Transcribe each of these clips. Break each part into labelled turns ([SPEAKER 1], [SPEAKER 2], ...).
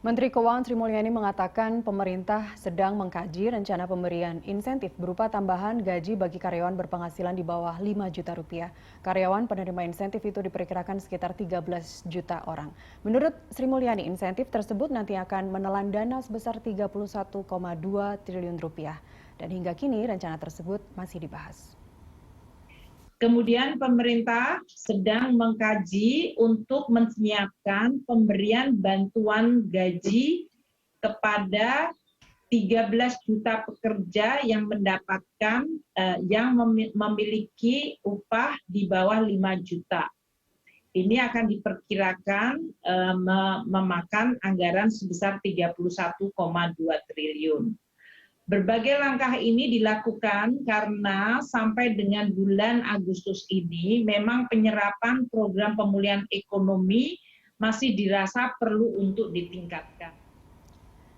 [SPEAKER 1] Menteri Keuangan Sri Mulyani mengatakan pemerintah sedang mengkaji rencana pemberian insentif berupa tambahan gaji bagi karyawan berpenghasilan di bawah 5 juta rupiah. Karyawan penerima insentif itu diperkirakan sekitar 13 juta orang. Menurut Sri Mulyani, insentif tersebut nanti akan menelan dana sebesar 31,2 triliun rupiah. Dan hingga kini rencana tersebut masih dibahas.
[SPEAKER 2] Kemudian pemerintah sedang mengkaji untuk menyiapkan pemberian bantuan gaji kepada 13 juta pekerja yang mendapatkan memiliki upah di bawah 5 juta. Ini akan diperkirakan memakan anggaran sebesar 31,2 triliun. Berbagai langkah ini dilakukan karena sampai dengan bulan Agustus ini memang penyerapan program pemulihan ekonomi masih dirasa perlu untuk ditingkatkan.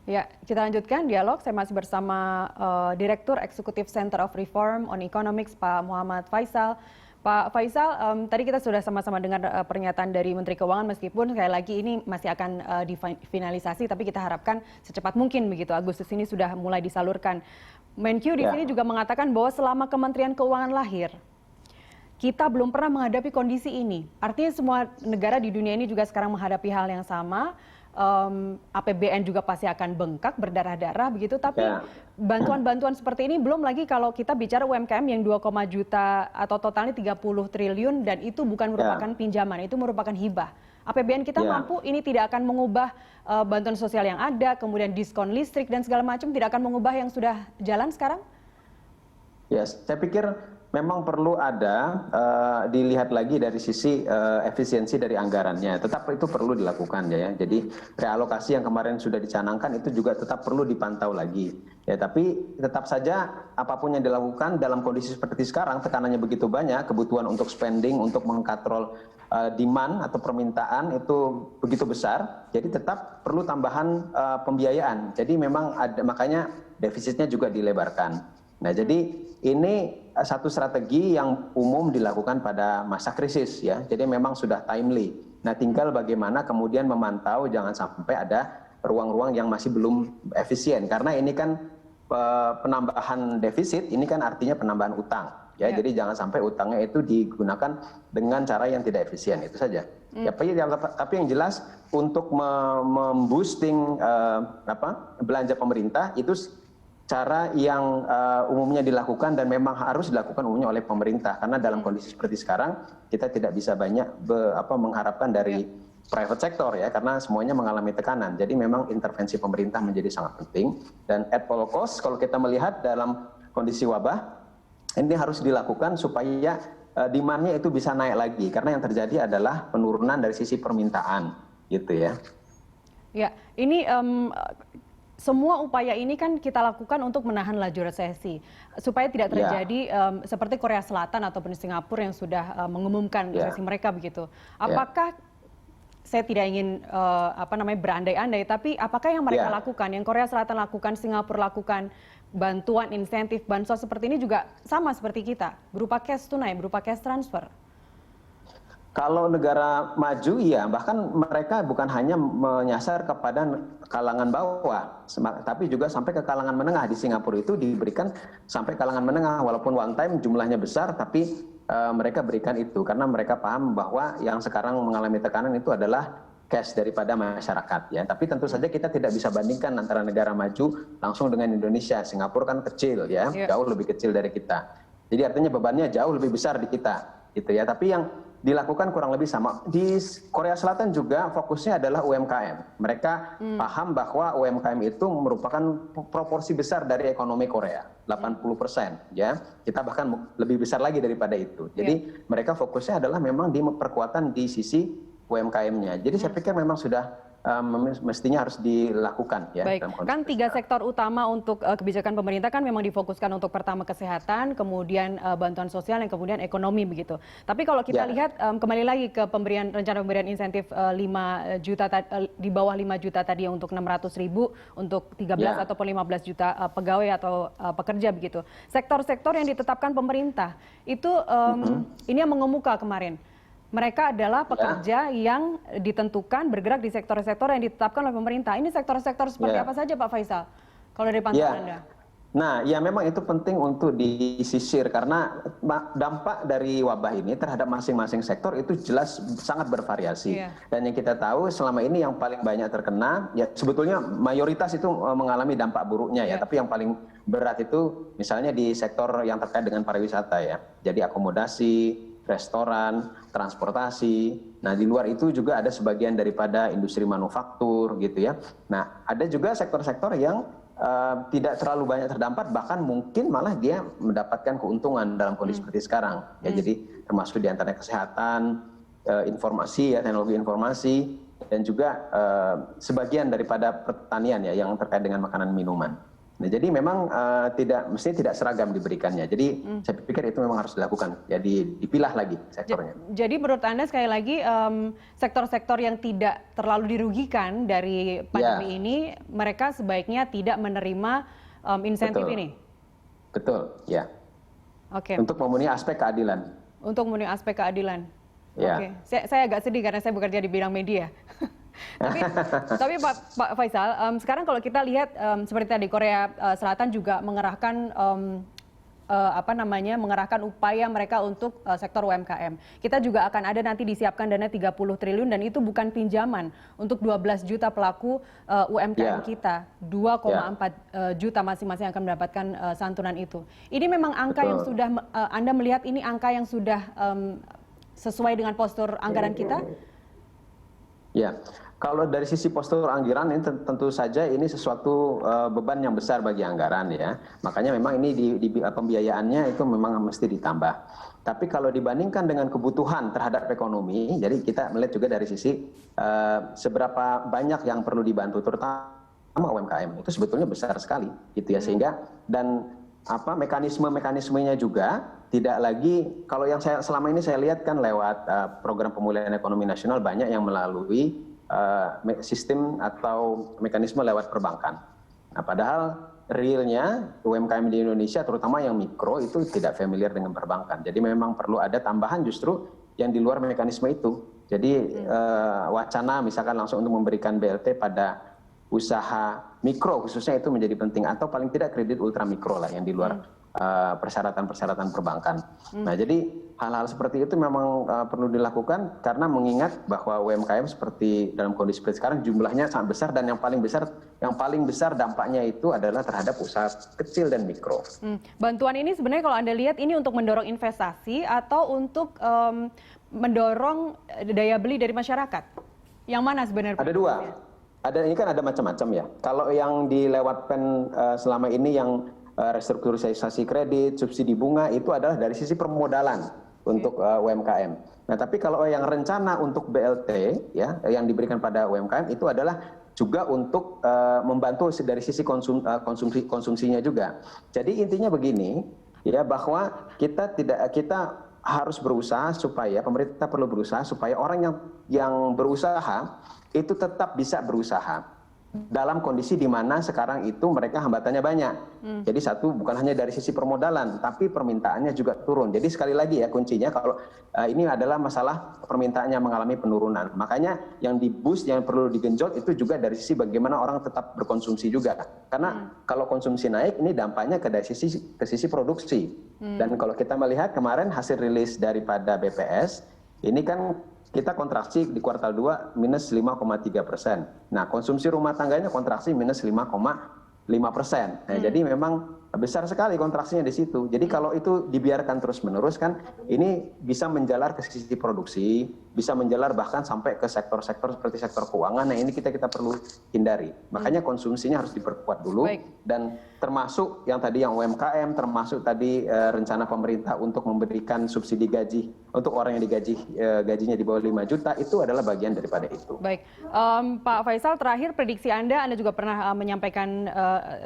[SPEAKER 1] Ya, kita lanjutkan dialog. Saya masih bersama Direktur Eksekutif Center of Reform on Economics, Pak Muhammad Faisal. Pak Faisal, tadi kita sudah sama-sama dengar pernyataan dari Menteri Keuangan, meskipun sekali lagi ini masih akan difinalisasi, tapi kita harapkan secepat mungkin begitu. Agustus ini sudah mulai disalurkan. Menkyu di sini juga mengatakan bahwa selama Kementerian Keuangan lahir, kita belum pernah menghadapi kondisi ini. Artinya semua negara di dunia ini juga sekarang menghadapi hal yang sama. APBN juga pasti akan bengkak, berdarah-darah begitu. Tapi bantuan-bantuan seperti ini belum lagi kalau kita bicara UMKM yang 2, juta atau totalnya 30 triliun dan itu bukan merupakan pinjaman, itu merupakan hibah. APBN kita mampu, ini tidak akan mengubah bantuan sosial yang ada, kemudian diskon listrik dan segala macam, tidak akan mengubah yang sudah jalan sekarang?
[SPEAKER 3] Ya, saya pikir memang perlu ada dilihat lagi dari sisi efisiensi dari anggarannya. Tetap itu perlu dilakukan ya. Jadi realokasi yang kemarin sudah dicanangkan itu juga tetap perlu dipantau lagi. Ya, tapi tetap saja apapun yang dilakukan dalam kondisi seperti sekarang, tekanannya begitu banyak, kebutuhan untuk spending, untuk mengkatrol demand atau permintaan itu begitu besar. Jadi tetap perlu tambahan pembiayaan. Jadi memang ada, makanya defisitnya juga dilebarkan. Nah, jadi ini satu strategi yang umum dilakukan pada masa krisis ya. Jadi memang sudah timely. Nah, tinggal bagaimana kemudian memantau jangan sampai ada ruang-ruang yang masih belum efisien. Karena ini kan penambahan defisit, ini kan artinya penambahan utang. Ya, jadi jangan sampai utangnya itu digunakan dengan cara yang tidak efisien, itu saja. Ya, tapi yang jelas untuk memboosting belanja pemerintah itu cara yang umumnya dilakukan dan memang harus dilakukan umumnya oleh pemerintah, karena dalam kondisi seperti sekarang kita tidak bisa banyak mengharapkan dari private sector ya, karena semuanya mengalami tekanan. Jadi memang intervensi pemerintah menjadi sangat penting, dan at all cost kalau kita melihat dalam kondisi wabah ini harus dilakukan supaya demand-nya itu bisa naik lagi, karena yang terjadi adalah penurunan dari sisi permintaan gitu ya. Ya, ini
[SPEAKER 1] semua upaya ini kan kita lakukan untuk menahan laju resesi supaya tidak terjadi seperti Korea Selatan ataupun Singapura yang sudah mengumumkan resesi mereka begitu. Apakah saya tidak ingin berandai-andai, tapi apakah yang mereka lakukan, yang Korea Selatan lakukan, Singapura lakukan, bantuan insentif bansos seperti ini juga sama seperti kita, berupa cash tunai, berupa cash transfer?
[SPEAKER 3] Kalau negara maju ya, bahkan mereka bukan hanya menyasar kepada kalangan bawah, tapi juga sampai ke kalangan menengah. Di Singapura itu diberikan sampai kalangan menengah, walaupun one time jumlahnya besar, tapi mereka berikan itu karena mereka paham bahwa yang sekarang mengalami tekanan itu adalah cash daripada masyarakat ya. Tapi tentu saja kita tidak bisa bandingkan antara negara maju langsung dengan Indonesia. Singapura kan kecil ya, jauh lebih kecil dari kita. Jadi artinya bebannya jauh lebih besar di kita gitu ya. Tapi yang dilakukan kurang lebih sama. Di Korea Selatan juga fokusnya adalah UMKM. Mereka paham bahwa UMKM itu merupakan proporsi besar dari ekonomi Korea, 80% ya. Kita bahkan lebih besar lagi daripada itu. Jadi mereka fokusnya adalah memang di perkuatan di sisi UMKM-nya. Jadi saya pikir memang sudah mestinya harus dilakukan ya.
[SPEAKER 1] Baik, kan 3 sektor utama untuk kebijakan pemerintah kan memang difokuskan untuk pertama kesehatan, kemudian bantuan sosial, dan kemudian ekonomi begitu. Tapi kalau kita lihat kembali lagi ke rencana pemberian insentif 5 juta di bawah 5 juta tadi untuk 600.000 untuk 13 ataupun 15 juta pegawai atau pekerja begitu. Sektor-sektor yang ditetapkan pemerintah itu ini yang mengemuka kemarin. mereka adalah pekerja yang ditentukan bergerak di sektor-sektor yang ditetapkan oleh pemerintah. Ini sektor-sektor seperti apa saja Pak Faisal? Kalau dari pantauan Anda?
[SPEAKER 3] Nah, ya memang itu penting untuk disisir karena dampak dari wabah ini terhadap masing-masing sektor itu jelas sangat bervariasi. Dan yang kita tahu selama ini yang paling banyak terkena, ya sebetulnya mayoritas itu mengalami dampak buruknya ya. Tapi yang paling berat itu misalnya di sektor yang terkait dengan pariwisata ya. Jadi akomodasi, restoran, transportasi. Nah, di luar itu juga ada sebagian daripada industri manufaktur gitu ya. Nah, ada juga sektor-sektor yang tidak terlalu banyak terdampak, bahkan mungkin malah dia mendapatkan keuntungan dalam kondisi seperti sekarang. Ya, jadi termasuk di antaranya kesehatan, informasi ya, teknologi informasi, dan juga sebagian daripada pertanian ya yang terkait dengan makanan minuman. Nah, jadi memang mestinya tidak seragam diberikannya. Jadi saya pikir itu memang harus dilakukan. Jadi dipilah lagi sektornya.
[SPEAKER 1] Jadi menurut Anda sekali lagi sektor-sektor yang tidak terlalu dirugikan dari pandemi ini, mereka sebaiknya tidak menerima insentif ini? Betul,
[SPEAKER 3] ya.
[SPEAKER 1] Oke.
[SPEAKER 3] Untuk memenuhi aspek keadilan.
[SPEAKER 1] Untuk memenuhi aspek keadilan.
[SPEAKER 3] Ya.
[SPEAKER 1] Oke. Saya agak sedih karena saya bekerja di bidang media. tapi Pak Faisal, sekarang kalau kita lihat seperti tadi Korea Selatan juga mengerahkan mengerahkan upaya mereka untuk sektor UMKM. Kita juga akan ada nanti disiapkan dana 30 triliun dan itu bukan pinjaman untuk 12 juta pelaku UMKM kita. 2,4 juta masing-masing akan mendapatkan santunan itu. Ini memang angka yang sudah Anda melihat ini angka yang sudah sesuai dengan postur anggaran kita?
[SPEAKER 3] Ya, kalau dari sisi postur anggaran ini tentu saja ini sesuatu beban yang besar bagi anggaran ya. Makanya memang ini di pembiayaannya itu memang mesti ditambah. Tapi kalau dibandingkan dengan kebutuhan terhadap ekonomi, jadi kita melihat juga dari sisi seberapa banyak yang perlu dibantu, terutama UMKM itu sebetulnya besar sekali, gitu ya. Sehingga dan mekanismenya juga tidak lagi, kalau yang selama ini saya lihat kan lewat program pemulihan ekonomi nasional banyak yang melalui sistem atau mekanisme lewat perbankan. Nah, padahal realnya UMKM di Indonesia terutama yang mikro itu tidak familiar dengan perbankan. Jadi memang perlu ada tambahan justru yang di luar mekanisme itu. Jadi wacana misalkan langsung untuk memberikan BLT pada usaha mikro khususnya itu menjadi penting, atau paling tidak kredit ultra mikro lah yang di luar persyaratan-persyaratan perbankan. Nah, jadi hal-hal seperti itu memang perlu dilakukan karena mengingat bahwa UMKM seperti dalam kondisi seperti sekarang jumlahnya sangat besar dan yang paling besar dampaknya itu adalah terhadap usaha kecil dan mikro.
[SPEAKER 1] Bantuan ini sebenarnya kalau Anda lihat ini untuk mendorong investasi atau untuk mendorong daya beli dari masyarakat? Yang mana sebenarnya?
[SPEAKER 3] Ada dua. Ini kan ada macam-macam ya. Kalau yang dilewatkan selama ini yang restrukturisasi kredit, subsidi bunga itu adalah dari sisi permodalan untuk UMKM. Nah, tapi kalau yang rencana untuk BLT ya yang diberikan pada UMKM itu adalah juga untuk membantu dari sisi konsumsinya juga. Jadi intinya begini ya, bahwa kita harus berusaha supaya pemerintah perlu berusaha supaya orang yang berusaha itu tetap bisa berusaha dalam kondisi di mana sekarang itu mereka hambatannya banyak. Jadi satu, bukan hanya dari sisi permodalan, tapi permintaannya juga turun. Jadi sekali lagi ya kuncinya kalau ini adalah masalah permintaannya mengalami penurunan. Makanya yang di-boost, yang perlu digenjot itu juga dari sisi bagaimana orang tetap berkonsumsi juga. Karena kalau konsumsi naik, ini dampaknya ke sisi produksi. Dan kalau kita melihat kemarin hasil rilis daripada BPS, ini kan kita kontraksi di kuartal 2 minus 5,3%. Nah, konsumsi rumah tangganya kontraksi minus 5,5%. Nah, jadi memang besar sekali kontraksinya di situ. Jadi kalau itu dibiarkan terus-menerus kan ini bisa menjalar ke sisi produksi, bisa menjalar bahkan sampai ke sektor-sektor seperti sektor keuangan. Nah, ini kita perlu hindari. Makanya konsumsinya harus diperkuat dulu. Dan termasuk yang UMKM, termasuk tadi rencana pemerintah untuk memberikan subsidi gaji untuk orang yang gajinya di bawah 5 juta, itu adalah bagian daripada itu.
[SPEAKER 1] Baik, Pak Faisal, terakhir prediksi Anda juga pernah menyampaikan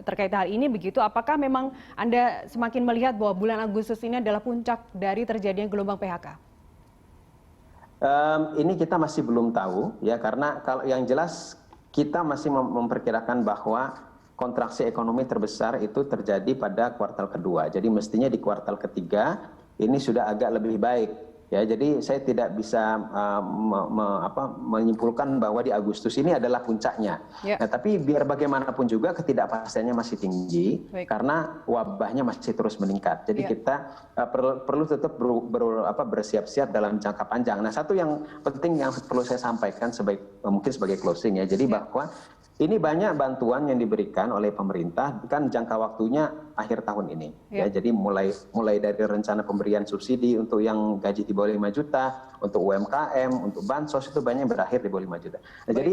[SPEAKER 1] terkait hal ini begitu. Apakah memang Anda semakin melihat bahwa bulan Agustus ini adalah puncak dari terjadinya gelombang PHK?
[SPEAKER 3] Ini kita masih belum tahu ya, karena kalau yang jelas kita masih memperkirakan bahwa kontraksi ekonomi terbesar itu terjadi pada kuartal kedua. Jadi mestinya di kuartal ketiga ini sudah agak lebih baik Ya, jadi saya tidak bisa menyimpulkan bahwa di Agustus ini adalah puncaknya.
[SPEAKER 1] Ya.
[SPEAKER 3] Nah, tapi biar bagaimanapun juga ketidakpastiannya masih tinggi.
[SPEAKER 1] Baik.
[SPEAKER 3] Karena wabahnya masih terus meningkat. Jadi kita perlu tetap bersiap-siap dalam jangka panjang. Nah, satu yang penting yang perlu saya sampaikan mungkin sebagai closing ya. Jadi bahwa ini banyak bantuan yang diberikan oleh pemerintah, kan jangka waktunya akhir tahun ini. Ya, jadi mulai dari rencana pemberian subsidi untuk yang gaji di bawah 5 juta, untuk UMKM, untuk bansos itu banyak yang berakhir di bawah 5 juta. Nah, jadi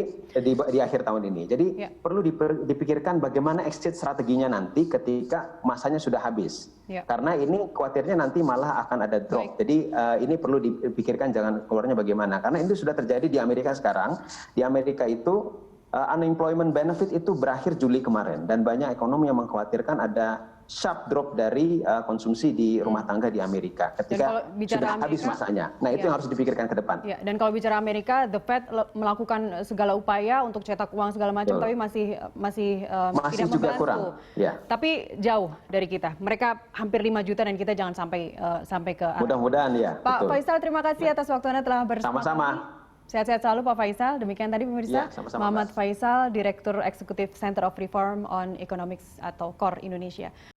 [SPEAKER 3] di akhir tahun ini. Jadi perlu dipikirkan bagaimana exit strateginya nanti ketika masanya sudah habis. Karena ini khawatirnya nanti malah akan ada drop. Jadi ini perlu dipikirkan jangan keluarnya bagaimana. Karena itu sudah terjadi di Amerika sekarang. Di Amerika itu unemployment benefit itu berakhir Juli kemarin dan banyak ekonom yang mengkhawatirkan ada sharp drop dari konsumsi di rumah tangga di Amerika ketika sudah habis masanya. Nah, itu yang harus dipikirkan ke depan.
[SPEAKER 1] Ya, dan kalau bicara Amerika, The Fed melakukan segala upaya untuk cetak uang segala macam, tapi masih tidak
[SPEAKER 3] juga
[SPEAKER 1] membantu.
[SPEAKER 3] kurang. Ya.
[SPEAKER 1] Tapi jauh dari kita. Mereka hampir 5 juta dan kita jangan sampai ke arah.
[SPEAKER 3] Mudah-mudahan ya.
[SPEAKER 1] Pak Faisal, terima kasih atas waktu Anda telah bersama kami.
[SPEAKER 3] Sama-sama.
[SPEAKER 1] Sehat-sehat selalu Pak Faisal. Demikian tadi pemirsa, Muhammad Faisal, Direktur Eksekutif Center of Reform on Economics atau CORE Indonesia.